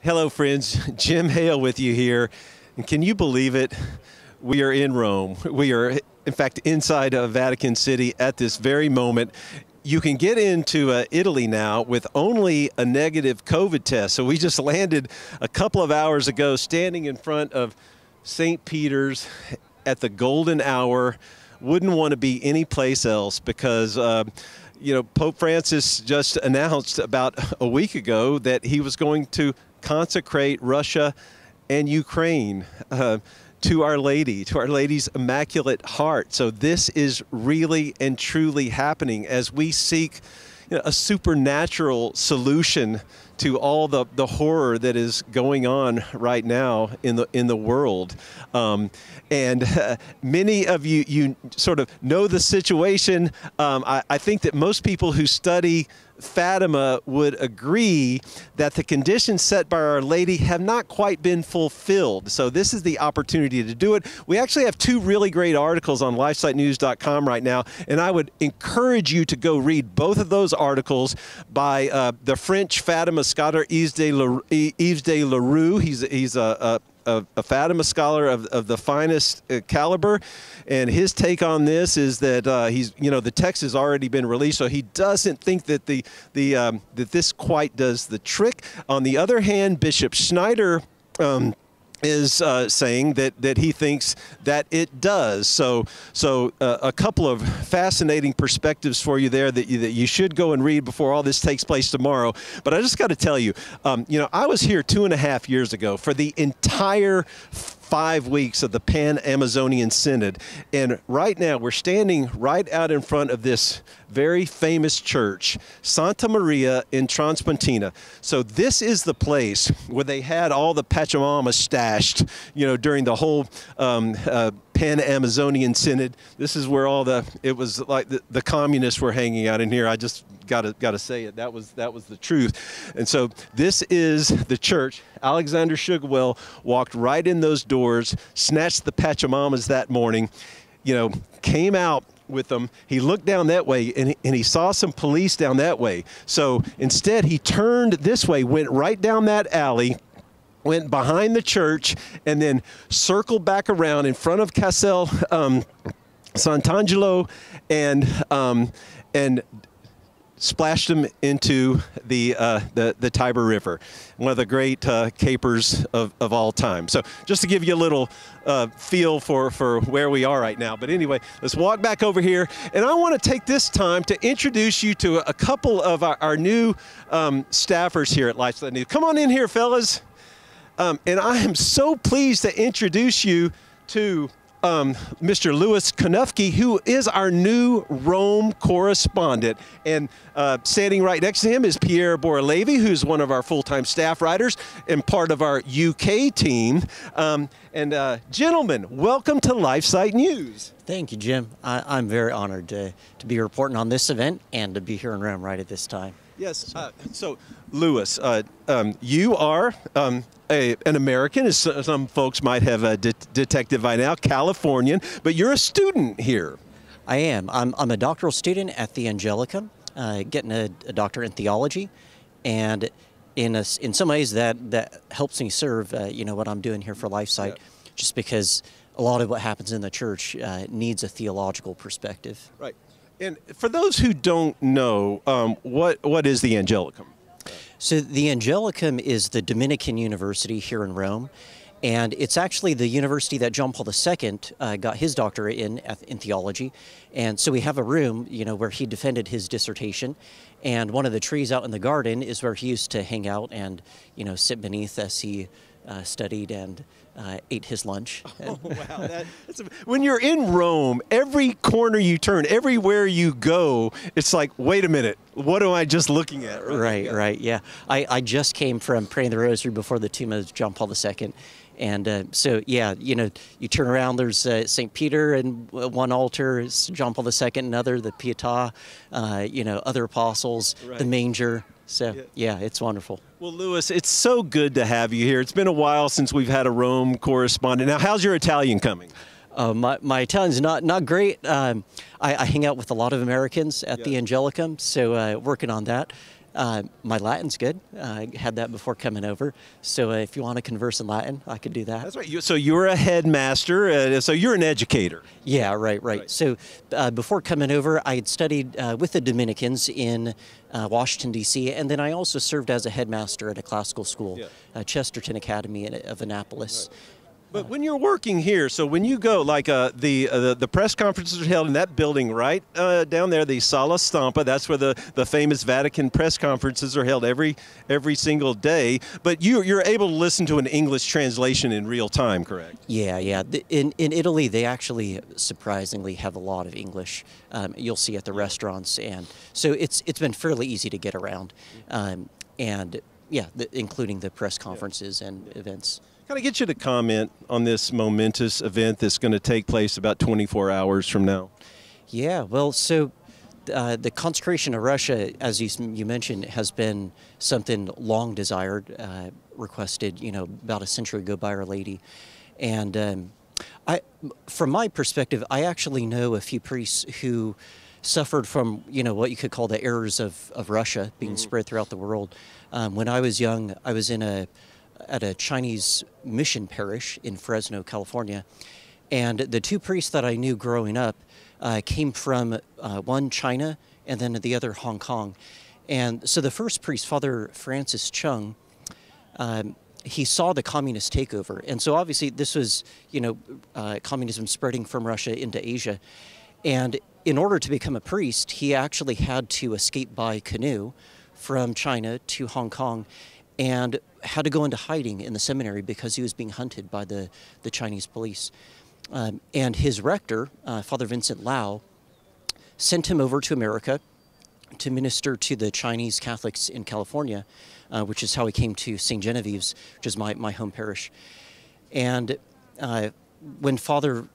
Hello, friends. Jim Hale with you here. And can you believe it? We are in Rome. We are, in fact, inside of Vatican City at this very moment. You can get into Italy now with only a negative COVID test. So we just landed a couple of hours ago standing in front of St. Peter's at the golden hour. Wouldn't want to be anyplace else because Pope Francis just announced about a week ago that he was going to consecrate Russia and Ukraine to Our Lady, to Our Lady's Immaculate Heart. So this is really and truly happening as we seek a supernatural solution to all the horror that is going on right now in the world. Many of you sort of know the situation. I think that most people who study Fatima would agree that the conditions set by Our Lady have not quite been fulfilled. So this is the opportunity to do it. We actually have two really great articles on LifeSiteNews.com right now, and I would encourage you to go read both of those articles by the French Fatima scholar Yves de Leroux. He's a Fatima scholar of the finest caliber, and his take on this is that the text has already been released, so he doesn't think that that this quite does the trick. On the other hand, Bishop Schneider is saying that he thinks that it does. So a couple of fascinating perspectives for you there that you should go and read before all this takes place tomorrow. But I just got to tell you, I was here 2.5 years ago for the entire 5 weeks of the Pan-Amazonian Synod, and right now we're standing right out in front of this very famous church, Santa Maria in Transpontina. So this is the place where they had all the Pachamama stashed, during the whole Pan-Amazonian Synod. This is where it was like the communists were hanging out in here. I just gotta say it. That was the truth. And so this is the church. Alexander Sugarwell walked right in those doors, snatched the Pachamamas that morning, came out with them. He looked down that way and he saw some police down that way. So instead he turned this way, went right down that alley, went behind the church, and then circled back around in front of Castel Sant'Angelo and splashed them into the Tiber River, one of the great capers of all time. So just to give you a little feel for where we are right now. But anyway, let's walk back over here. And I want to take this time to introduce you to a couple of our new staffers here at LifeSite News. Come on in here, fellas. And I am so pleased to introduce you to Mr. Louis Knuffke, who is our new Rome correspondent. And standing right next to him is Pierre Boralevi, who's one of our full-time staff writers and part of our UK team. Gentlemen, welcome to LifeSite News. Thank you, Jim. I'm very honored to be reporting on this event and to be here in Rome right at this time. Yes. So, Louis, you are an American, as some folks might have detected by now, Californian, but you're a student here. I am. I'm a doctoral student at the Angelicum, getting a doctorate in theology, and in some ways that helps me serve what I'm doing here for LifeSite, just because a lot of what happens in the church needs a theological perspective. Right. And for those who don't know, what is the Angelicum? So the Angelicum is the Dominican university here in Rome, and it's actually the university that John Paul II got his doctorate in theology. And so we have a room, where he defended his dissertation, and one of the trees out in the garden is where he used to hang out and, sit beneath as he studied and ate his lunch. Oh, wow. When you're in Rome, every corner you turn, everywhere you go, it's like, wait a minute, what am I just looking at? Right, yeah. I just came from praying the rosary before the tomb of John Paul II. And so, yeah, you turn around, there's St. Peter and one altar, it's John Paul II, another, the Pietà, other apostles, the manger. So, yeah, it's wonderful. Well, Louis, it's so good to have you here. It's been a while since we've had a Rome correspondent. Now, how's your Italian coming? My Italian's not great. I hang out with a lot of Americans at the Angelicum, so working on that. My Latin's good. I had that before coming over. So if you want to converse in Latin, I could do that. That's right. So you're a headmaster. So you're an educator. Yeah, right. So before coming over, I had studied with the Dominicans in Washington, D.C., and then I also served as a headmaster at a classical school, Chesterton Academy of Annapolis. Right. But when you're working here, so when you go, like the press conferences are held in that building right down there, the Sala Stampa, that's where the famous Vatican press conferences are held every single day. But you're able to listen to an English translation in real time, correct? Yeah. In Italy, they actually surprisingly have a lot of English. You'll see at the restaurants, and so it's been fairly easy to get around, and yeah, including the press conferences and events. Can I get you to comment on this momentous event that's going to take place about 24 hours from now? Yeah, well, so the consecration of Russia, as you mentioned, has been something long desired, requested, about a century ago by Our Lady. And from my perspective, I actually know a few priests who suffered from, what you could call the errors of Russia being spread throughout the world. When I was young, I was at a Chinese mission parish in Fresno, California. And the two priests that I knew growing up came from one China and then the other Hong Kong. And so the first priest, Father Francis Chung, he saw the communist takeover. And so obviously this was, communism spreading from Russia into Asia. And in order to become a priest, he actually had to escape by canoe from China to Hong Kong and had to go into hiding in the seminary because he was being hunted by the Chinese police. And his rector, Father Vincent Lau, sent him over to America to minister to the Chinese Catholics in California, which is how he came to St. Genevieve's, which is my home parish. And when Father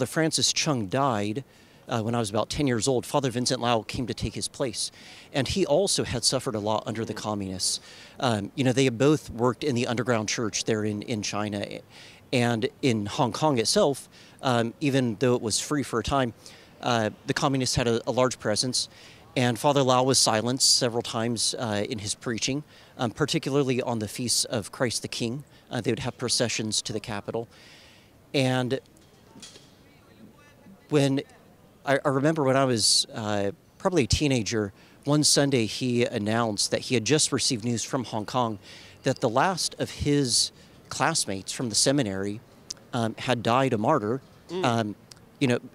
Francis Chung died, when I was about 10 years old, Father Vincent Lau came to take his place. And he also had suffered a lot under the communists. They had both worked in the underground church there in China. And in Hong Kong itself, even though it was free for a time, the communists had a large presence. And Father Lau was silenced several times in his preaching, particularly on the feasts of Christ the King. They would have processions to the Capitol. And I remember when I was probably a teenager, one Sunday he announced that he had just received news from Hong Kong that the last of his classmates from the seminary had died a martyr,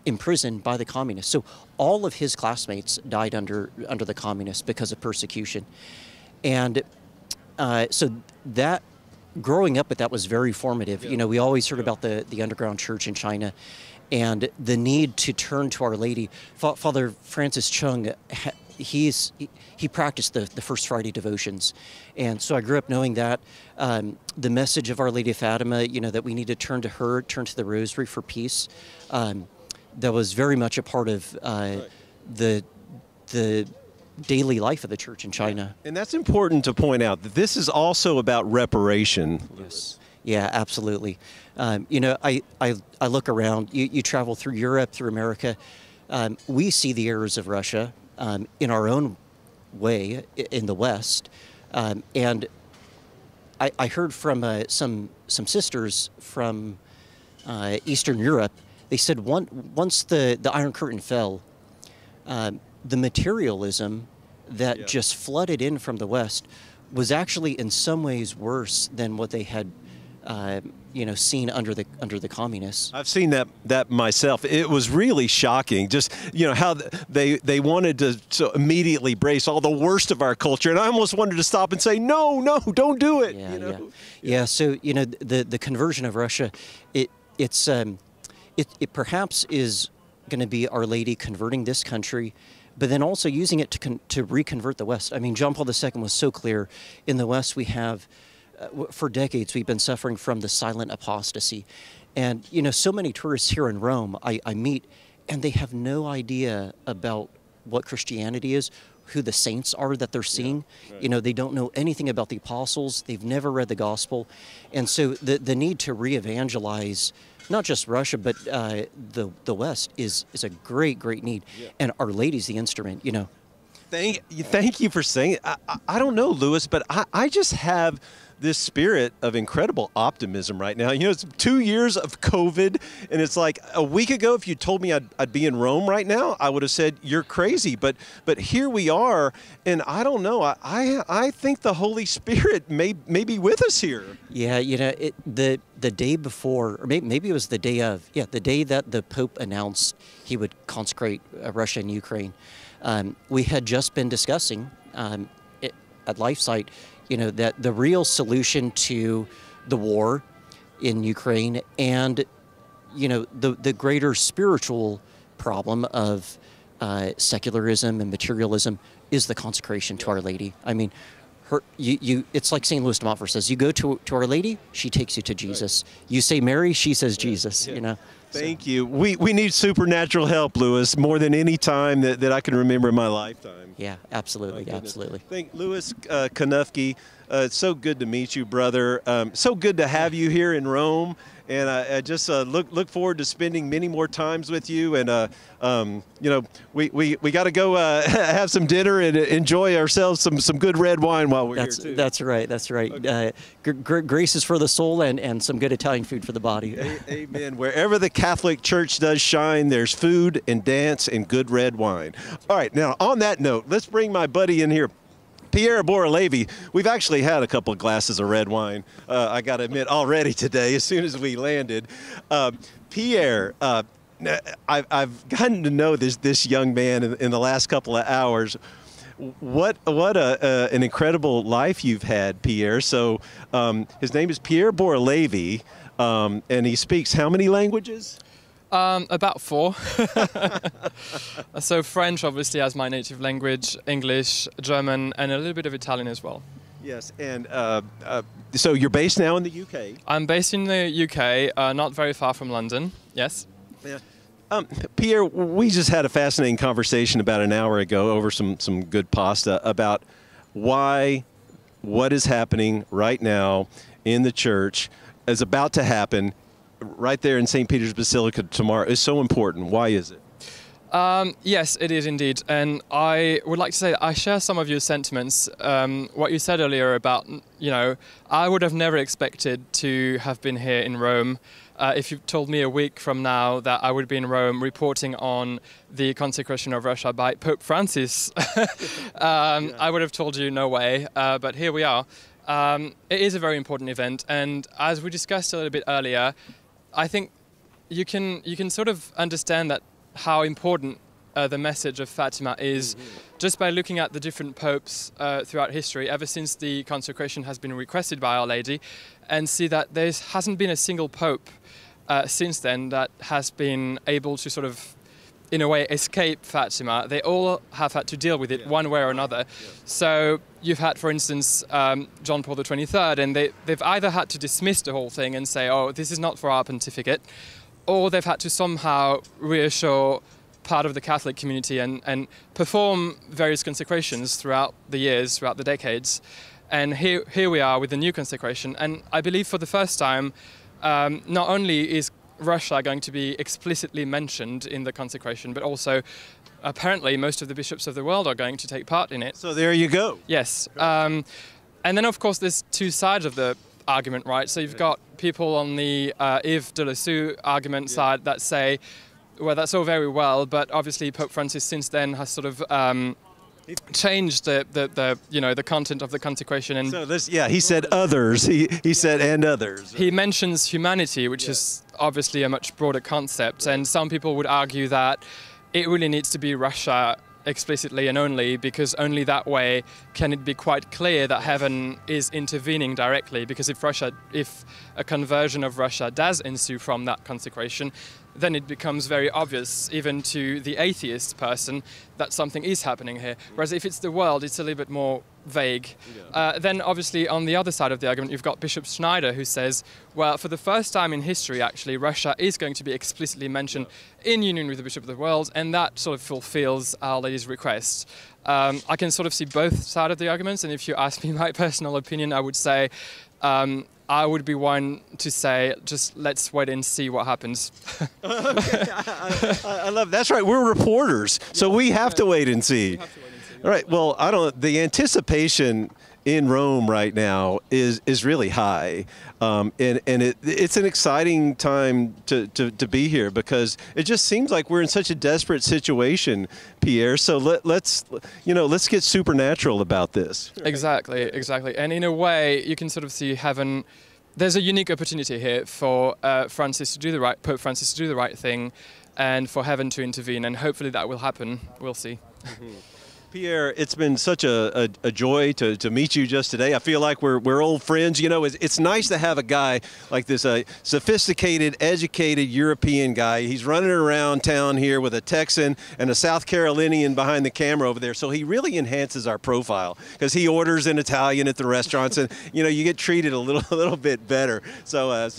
imprisoned by the communists. So all of his classmates died under the communists because of persecution. And so that, growing up with that was very formative. We always heard about the underground church in China and the need to turn to Our Lady. Father Francis Chung, he practiced the First Friday devotions. And so I grew up knowing that the message of Our Lady of Fatima, that we need to turn to her, turn to the Rosary for peace, that was very much a part of the daily life of the church in China. And that's important to point out, that this is also about reparation. Yes. Yeah, absolutely. I look around, you travel through Europe, through America, we see the errors of Russia in our own way in the West. And I heard from some sisters from Eastern Europe. They said once the Iron Curtain fell, the materialism that just flooded in from the West was actually in some ways worse than what they had seen under the communists. I've seen that myself. It was really shocking, just how they wanted to immediately brace all the worst of our culture, and I almost wanted to stop and say, no, don't do it. Yeah. So the conversion of Russia, it perhaps is going to be Our Lady converting this country, but then also using it to reconvert the West. I mean, John Paul II was so clear. In the West, we have. For decades, we've been suffering from the silent apostasy. And, so many tourists here in Rome I meet, and they have no idea about what Christianity is, who the saints are that they're seeing. Yeah, right. They don't know anything about the apostles. They've never read the gospel. And so the need to re-evangelize not just Russia, but the West is a great need. Yeah. And Our Lady's the instrument, Thank you for saying it. I don't know, Louis, but I just have this spirit of incredible optimism right now. You know, it's 2 years of COVID, and it's like a week ago, if you told me I'd be in Rome right now, I would have said, you're crazy. But here we are, and I don't know. I think the Holy Spirit may be with us here. Yeah, you know, the day before, or maybe it was the day of, the day that the Pope announced he would consecrate Russia and Ukraine, we had just been discussing at LifeSite, you know, that the real solution to the war in Ukraine and, you know, the greater spiritual problem of secularism and materialism is the consecration to Our Lady. I mean, it's like St. Louis de Montfort says, you go to Our Lady, she takes you to Jesus. Right. You say Mary, she says Jesus, you know. Thank you. We need supernatural help, Louis, more than any time that I can remember in my lifetime. Yeah, absolutely, absolutely. Thank Louis Knuffke. It's so good to meet you, brother. So good to have you here in Rome, and I just look forward to spending many more times with you. And you know, we got to go have some dinner and enjoy ourselves some good red wine while we're here too. That's right. That's right. Okay. Grace is for the soul, and some good Italian food for the body. Amen. Wherever the Catholic Church does shine, there's food and dance and good red wine. All right. Now, on that note, let's bring my buddy in here. Pierre Boralevi. We've actually had a couple of glasses of red wine, I got to admit, already today as soon as we landed. Pierre, I've gotten to know this young man in the last couple of hours. What an incredible life you've had, Pierre. So his name is Pierre Boralevi, and he speaks how many languages? About 4. So French, obviously, as my native language, English, German, and a little bit of Italian as well. Yes, and so you're based now in the UK? I'm based in the UK, not very far from London, yes. Yeah. Pierre, we just had a fascinating conversation about an hour ago over some good pasta about what is happening right now in the church is about to happen right there in St. Peter's Basilica tomorrow is so important. Why is it? Yes, it is indeed. And I would like to say I share some of your sentiments. What you said earlier about, you know, I would have never expected to have been here in Rome. If you told me a week from now that I would be in Rome reporting on the consecration of Russia by Pope Francis, I would have told you no way. But here we are. It is a very important event. And as we discussed a little bit earlier, I think you can sort of understand that how important the message of Fatima is just by looking at the different popes throughout history, ever since the consecration has been requested by Our Lady, and see that there hasn't been a single pope since then that has been able to sort of, in a way, escape Fatima. They all have had to deal with it one way or another. So you've had, for instance, John Paul XXIII, and they've either had to dismiss the whole thing and say, oh, this is not for our pontificate, or they've had to somehow reassure part of the Catholic community and perform various consecrations throughout the years, throughout the decades. And here we are with the new consecration. And I believe for the first time, not only is Russia going to be explicitly mentioned in the consecration, but also apparently most of the bishops of the world are going to take part in it. So there you go. Yes. And then, of course, there's two sides of the argument, right? So you've got people on the Yves de Lassou argument side that say, well, that's all very well, but obviously Pope Francis since then has sort of changed the content of the consecration. And so this, he said others. He said and others. He mentions humanity, which is obviously a much broader concept. And some people would argue that it really needs to be Russia explicitly and only, because only that way can it be quite clear that heaven is intervening directly. Because if a conversion of Russia does ensue from that consecration, then it becomes very obvious, even to the atheist person, that something is happening here. Whereas if it's the world, it's a little bit more vague. Then obviously on the other side of the argument, you've got Bishop Schneider, who says, well, for the first time in history, actually, Russia is going to be explicitly mentioned in union with the Bishop of the World, and that sort of fulfills Our Lady's request. I can sort of see both sides of the arguments, and if you ask me my personal opinion, I would say I would be one to say, just let's wait and see what happens. Okay. I love that's right. We're reporters, so we have to wait and see. All right. Well, the anticipation in Rome right now is really high, and it's an exciting time to be here, because it just seems like we're in such a desperate situation, Pierre. So let's get supernatural about this. Exactly. And in a way, you can sort of see heaven. There's a unique opportunity here for Pope Francis to do the right thing, and for heaven to intervene, and hopefully that will happen. We'll see. Mm-hmm. Pierre, it's been such a joy to meet you just today. I feel like we're old friends. It's nice to have a guy like this, a sophisticated, educated European guy. He's running around town here with a Texan and a South Carolinian behind the camera over there. So he really enhances our profile, because he orders in Italian at the restaurants, and you get treated a little bit better. So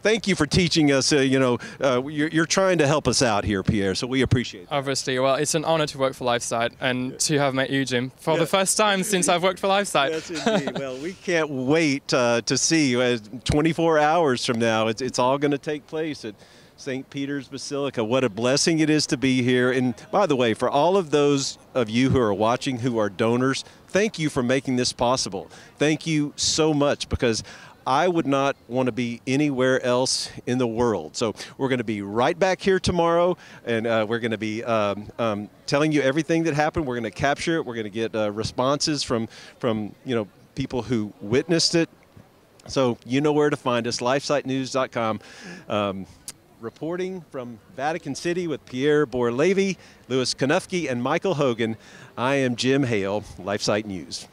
thank you for teaching us. You're trying to help us out here, Pierre. So we appreciate it. Obviously, well, it's an honor to work for LifeSite and to have met you, Jim, for the first time since I've worked for LifeSite. Yes, indeed. Well, we can't wait to see you. 24 hours from now, it's all going to take place at St. Peter's Basilica. What a blessing it is to be here. And by the way, for all of those of you who are watching who are donors, thank you for making this possible. Thank you so much, because I would not want to be anywhere else in the world. So we're going to be right back here tomorrow, and we're going to be telling you everything that happened. We're going to capture it. We're going to get responses from people who witnessed it. So you know where to find us, LifeSiteNews.com. Reporting from Vatican City with Pierre Boralevi, Louis Knuffke, and Michael Hogan, I am Jim Hale, LifeSite News.